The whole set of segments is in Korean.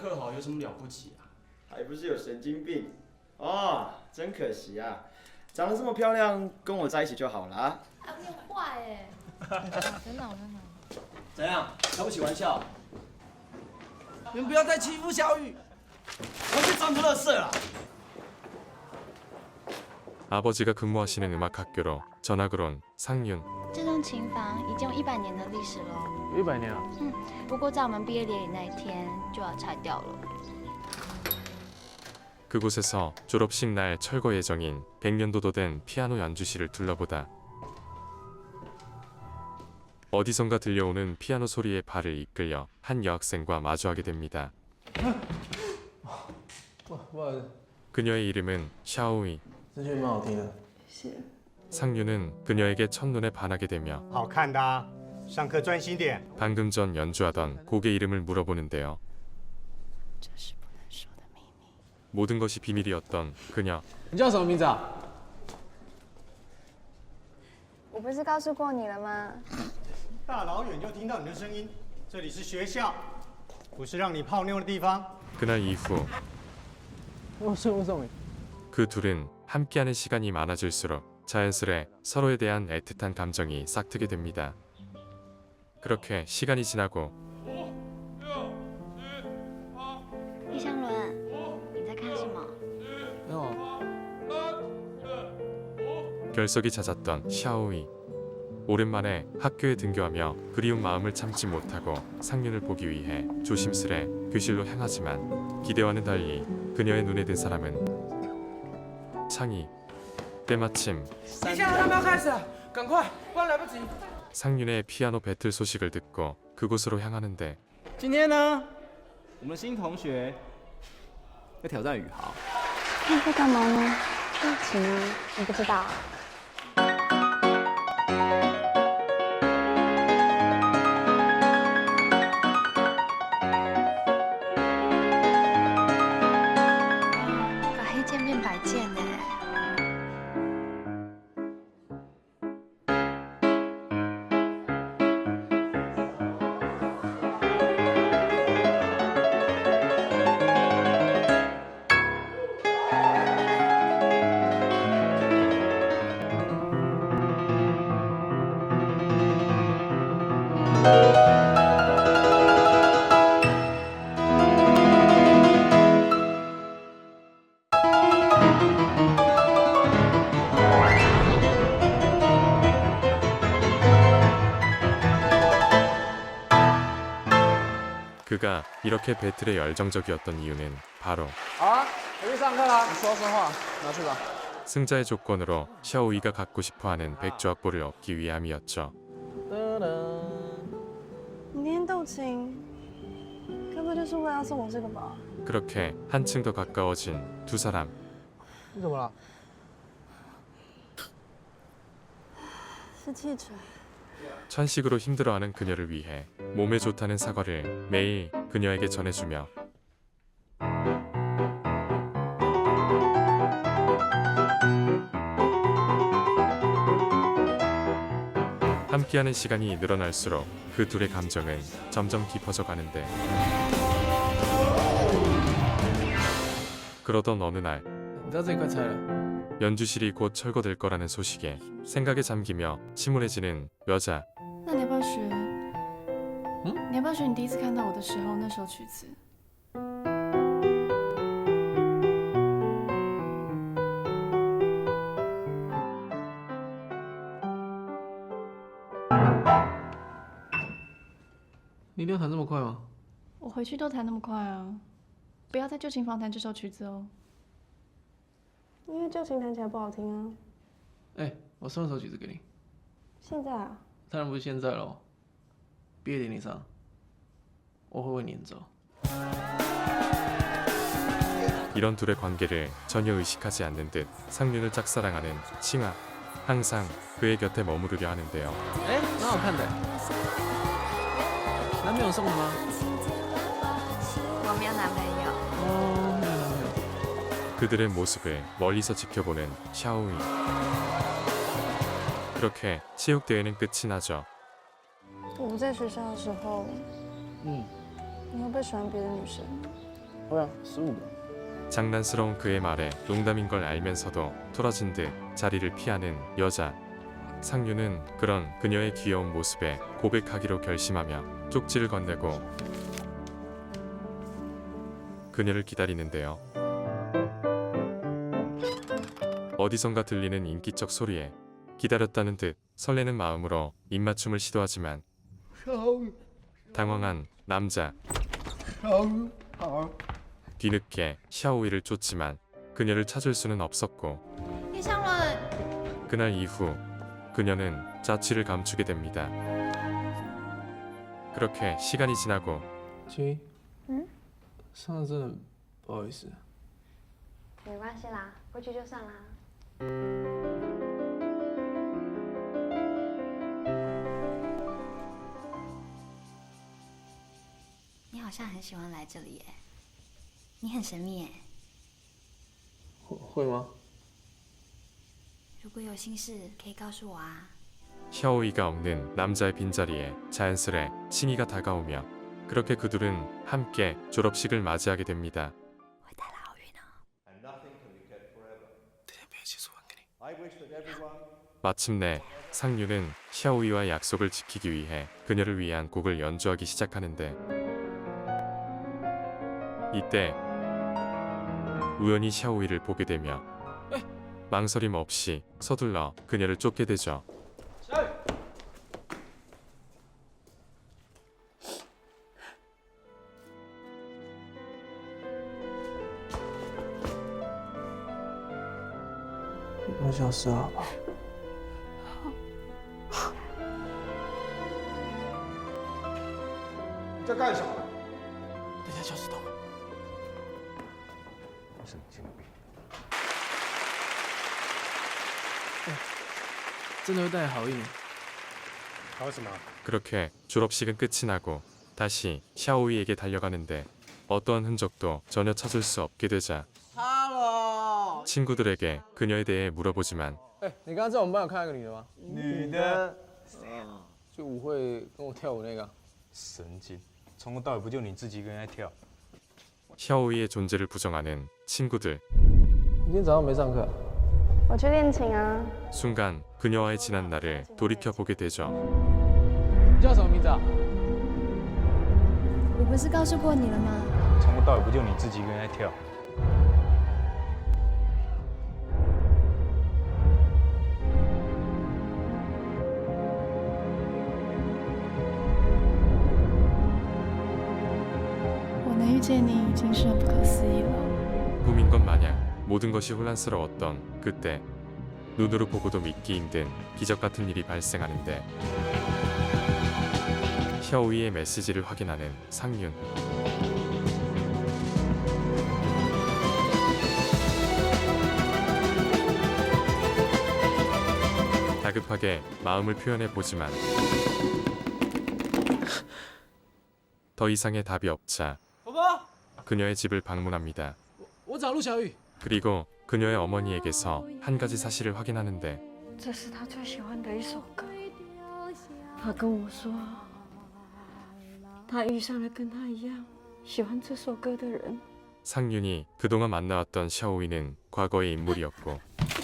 课好有什么了不起啊？还不是有神经病哦，真可惜啊！长得这么漂亮，跟我在一起就好了啊！啊，你很坏哎！真的，真的。怎样？开不起玩笑？你们不要再欺负小雨，我去脏不垃圾了。 아버지가 근무하시는 음악학교로 전학을 온 상윤. 这栋琴房已经有100年的历史了。100年啊？不过在我们毕业典礼那一天就要拆掉了。 그곳에서 졸업식 날 철거 예정인 100년도도 된 피아노 연주실을 둘러보다 어디선가 들려오는 피아노 소리에 발을 이끌려 한 여학생과 마주하게 됩니다. 그녀의 이름은 샤오이. 这句蛮好听的。 상윤은 그녀에게 첫눈에 반하게 되며 好看的啊，上课专心点。 방금 전 연주하던 곡의 이름을 물어보는데요. 这是不能说的秘密。 모든 것이 비밀이었던 그녀. 你叫什么名字啊？我不是告诉过你了吗？大老远就听到你的声音，这里是学校，不是让你泡妞的地方。 그날 이후 我是吴总。 그 둘은 함께하는 시간이 많아질수록 자연스레 서로에 대한 애틋한 감정이 싹트게 됩니다. 그렇게 시간이 지나고 易香伦，你在看什么？没有。 결석이 잦았던 샤오이. 오랜만에 학교에 등교하며 그리운 마음을 참지 못하고 상윤을 보기 위해 조심스레 교실로 향하지만 기대와는 달리 그녀의 눈에 든 사람은 창희. 때마침 等一下，他们要开始了，赶快，不然来不及。 상윤의 피아노 배틀 소식을 듣고 그곳으로 향하는데 今天呢，我们新同学要挑战宇豪。那在干嘛呢？练琴啊？你不知道？把黑键变白键呢？ 그가 이렇게 배틀에 열정적이었던 이유는 바로 好啊，我去上课啦。你说实话，拿去吧。 승자의 조건으로 샤오이가 갖고 싶어하는 백조학보를 얻기 위함이었죠. 你今天斗琴，该不会就是为了要送我这个吧？ 그렇게 한층 더 가까워진 두 사람. 你怎么了？是气喘。 천식으로 힘들어하는 그녀를 위해 몸에 좋다는 사과를 매일 그녀에게 전해주며 함께하는 시간이 늘어날수록 그 둘의 감정은 점점 깊어져 가는데 그러던 어느 날 你知道这一块拆了。 연주실이 곧 철거될 거라는 소식에 생각에 잠기며 침울해지는 여자. 那你要不要学？你要不要学你第一次看到我的时候那首曲子？ 你一定要弹这么快吗？我回去都弹那么快啊！不要在旧琴房弹这首曲子哦。因为旧琴弹起来不好听啊。哎，我送一首曲子给你。现在啊？当然不是现在喽。毕业典礼上，我会为你演奏。 이런 둘의 관계를 전혀 의식하지 않는 듯 상윤을 짝사랑하는 칭아. 항상 그의 곁에 머무르려 하는데요. 哎，蛮好看的。男朋友送的吗？我没有男朋友。哦，没有男朋友。 그들의 모습을 멀리서 지켜보는 샤오이. 그렇게 체육대회는 끝이 나죠. 我不在学校的时候，你会不会喜欢别的女生？对啊，15个。 장난스러운 그의 말에 농담인 걸 알면서도 토라진 듯 자리를 피하는 여자. 상윤은 그런 그녀의 귀여운 모습에 고백하기로 결심하며 쪽지를 건네고 그녀를 기다리는데요. 어디선가 들리는 인기척 소리에 기다렸다는 듯 설레는 마음으로 입맞춤을 시도하지만 당황한 남자. 뒤늦게 샤오이를 쫓지만 그녀를 찾을 수는 없었고 叶湘伦， 그날 이후 그녀는 자취를 감추게 됩니다. 그렇게 시간이 지나고 七，嗯，上次真的不好意思。没关系啦，过去就算啦。你好像很喜欢来这里耶，你很神秘耶。会吗？如果有心事可以告诉我啊。 샤오이가 없는 남자의 빈자리에 자연스레 칭이가 다가오며 그렇게 그둘은 함께 졸업식을 맞이하게 됩니다. 会带来好运哦。 마침내 상윤은 샤오이와 약속을 지키기 위해 그녀를 위한 곡을 연주하기 시작하는데 이때 우연히 샤오이를 보게 되며 망설임 없이 서둘러 그녀를 쫓게 되죠. 샤오이. 2小时好吧。你在干什么？等下消失头。神经病！真的会带来好运。搞什么？ 그렇게 졸업식은 끝이 나고 다시 샤오이에게 달려가는데 어떠한 흔적도 전혀 찾을 수 없게 되자 他了。 친구들에게 그녀에 대해 물어보지만 哎，你刚刚在我们班有看到一个女的吗？女的。就舞会跟我跳舞那个。神经！从头到尾不就你自己一个人在跳？ 샤오이의 존재를 부정하는 친구들. 你今天早上没上课？我去练琴啊。 순간 그녀와의 지난 날을 돌이켜보게 되죠. 你叫什么名字啊？我不是告诉过你了吗？从头到尾不就你自己一个人在跳？ 我能遇见你已经是很不可思议了。 꿈인 것 마냥 모든 것이 혼란스러웠던 그때 눈으로 보고도 믿기 힘든 기적 같은 일이 발생하는데 샤오이의 메시지를 확인하는 상윤. 다급하게 마음을 표현해 보지만 더 이상의 답이 없자 宝宝， 그녀의 집을 방문합니다. 我找陆小雨。 그리고 그녀의 어머니에게서 한 가지 사실을 확인하는데 这是他最喜欢的一首歌。他跟我说，他遇上了跟他一样喜欢这首歌的人。 상윤이 그동안 만나왔던 샤오이는 과거의 인물이었고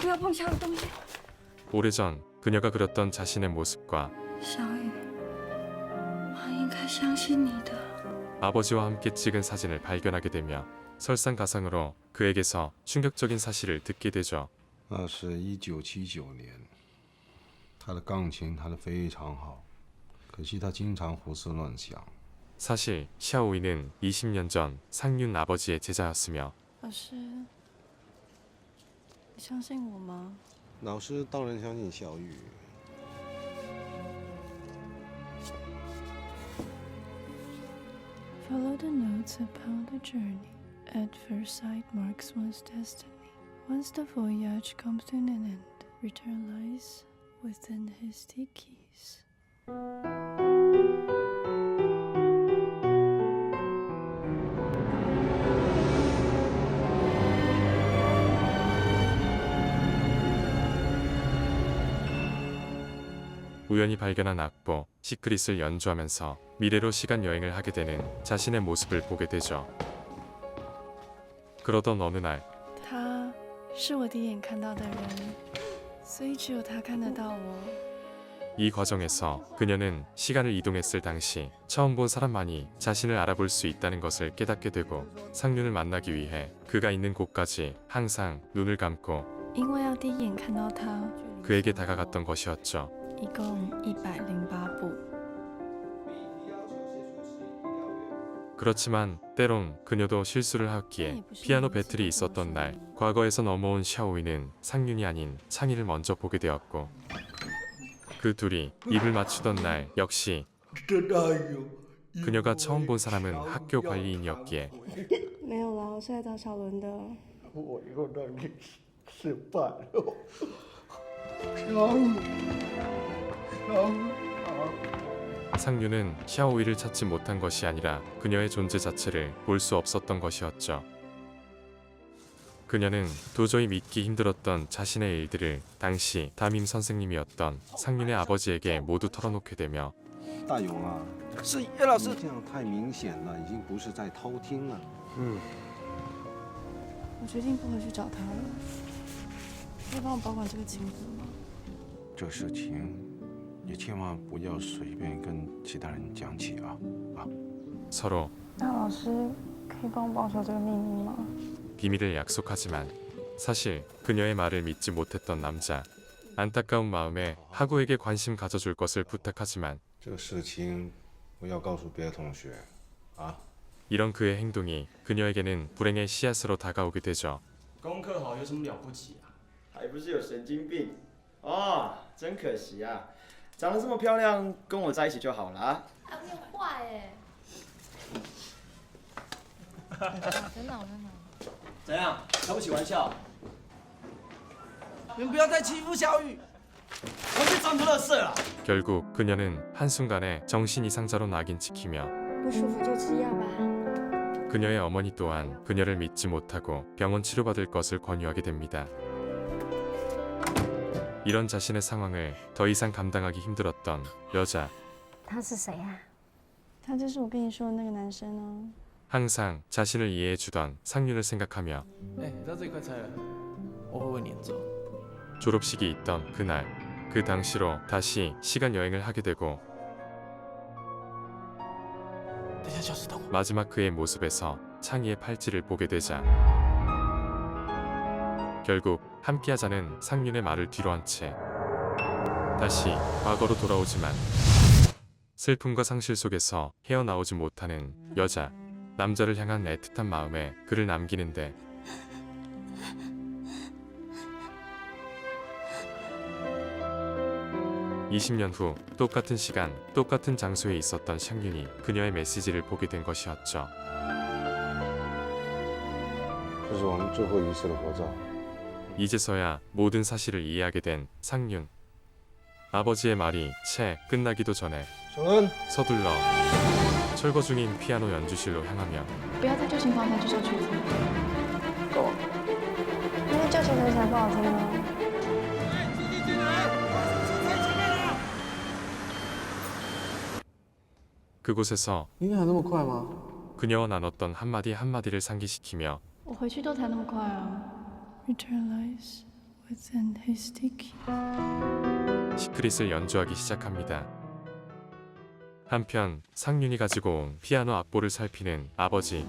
不要碰小雨东西。 오래전 그녀가 그렸던 자신의 모습과 小雨，我应该相信你的。 아버지와 함께 찍은 사진을 발견하게 되며 설상가상으로 그에게서 충격적인 사실을 듣게 되죠. 那是1979年，他的钢琴弹得非常好，可惜他经常胡思乱想。 사실 샤오이는 20년 전 상윤 아버지의 제자였으며 老师，你相信我吗？老师当然相信小雨。 Follow the notes upon the journey. At first sight marks one's destiny. Once the voyage comes to an end, return lies within his keys. 우연히 발견한 악보 시크릿을 연주하면서 미래로 시간 여행을 하게 되는 자신의 모습을 보게 되죠. 그러던 어느 날 他是我第一眼看到的人，所以只有他看得到我。 이 과정에서 그녀는 시간을 이동했을 당시 처음 본 사람만이 자신을 알아볼 수 있다는 것을 깨닫게 되고 상륜을 만나기 위해 그가 있는 곳까지 항상 눈을 감고 因为要第一眼看到他， 그에게 다가갔던 것이었죠. 一共108步。 그렇지만 때론 그녀도 실수를 하기에 피아노 배틀이 있었던 날 과거에서 넘어온 샤오이는 상륜이 아닌 창희를 먼저 보게 되었고 그 둘이 입을 맞추던 날 역시 그녀가 처음 본 사람은 학교 관리인이었기에 没有啦，我是来找小伦的。我以后让你失败了。 상륜은 샤오이를 찾지 못한 것이 아니라 그녀의 존재 자체를 볼 수 없었던 것이었죠. 그녀는 도저히 믿기 힘들었던 자신의 일들을 당시 담임 선생님이었던 상륜의 아버지에게 모두 털어놓게 되며 大勇啊，是叶老师。这样太明显了，已经不是在偷听了。我决定不回去找他了。可以帮我保管这个情书吗？这事情你千万不要随便跟其他人讲起啊！ 서로 那老师可以帮我保守这个秘密吗？ 비밀을 약속하지만 사실 그녀의 말을 믿지 못했던 남자. 안타까운 마음에 하구에게 관심 가져줄 것을 부탁하지만 这个事情不要告诉别的同学啊！ 이런 그의 행동이 그녀에게는 불행의 씨앗으로 다가오게 되죠. 功课好有什么了不起啊？还不是有神经病哦，真可惜啊！长得这么漂亮，跟我在一起就好了啊。啊，你坏哎！真的，真的。 怎样？开不起玩笑？你们不要再欺负小雨，我去脏不垃圾了。 결국 그녀는 한순간에 정신 이상자로 낙인 찍히며 不舒服就吃药吧。 그녀의 어머니 또한 그녀를 믿지 못하고 병원 치료받을 것을 권유하게 됩니다. 이런 자신의 상황을 더 이상 감당하기 힘들었던 여자. 他是谁啊？他就是我跟你说的那个男生哦。 항상 자신을 이해해주던 상륜을 생각하며 哎，你知道这一块拆了，我会为你走。 졸업식이 있던 그날 그 당시로 다시 시간 여행을 하게 되고 等一下教室等我。 마지막 그의 모습에서 창희의 팔찌를 보게 되자 결국 함께하자는 상륜의 말을 뒤로한 채 다시 과거로 돌아오지만 슬픔과 상실 속에서 헤어나오지 못하는 여자. 남자를 향한 애틋한 마음에 그를 남기는데 (20년) 후 똑같은 시간 똑같은 장소에 있었던 샹윤이 그녀의 메시지를 보게 된 것이었죠. 这是我们最后一次的合照。 이제서야 모든 사실을 이해하게 된 상륜. 아버지의 말이 채 끝나기도 전에 小伦， 서둘러 철거 중인 피아노 연주실로 향하며 不要在旧琴房弹这首曲子。够了。因为旧琴弹起来不好听啊。 그곳에서 你弹那么快吗？ 그녀와 나눴던 한마디 한마디를 상기시키며 我回去都弹那么快啊。Return lies within his sticky. 시크릿을 연주하기 시작합니다. 한편 상륜이 가지고 온 피아노 악보를 살피는 아버지.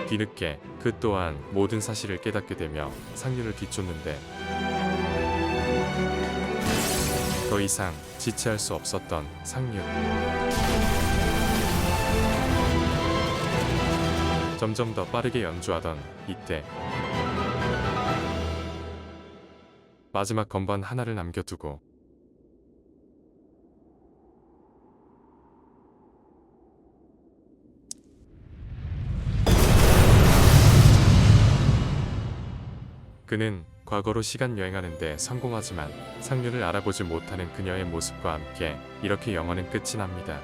뒤늦게 그 또한 모든 사실을 깨닫게 되며 상륜을 뒤쫓는데 더 이상 지체할 수 없었던 상륜. 점점 더 빠르게 연주하던 이때 마지막 건반 하나를 남겨두고 그는 과거로 시간 여행하는데 성공하지만 상륜을 알아보지 못하는 그녀의 모습과 함께 이렇게 영화는 끝이 납니다.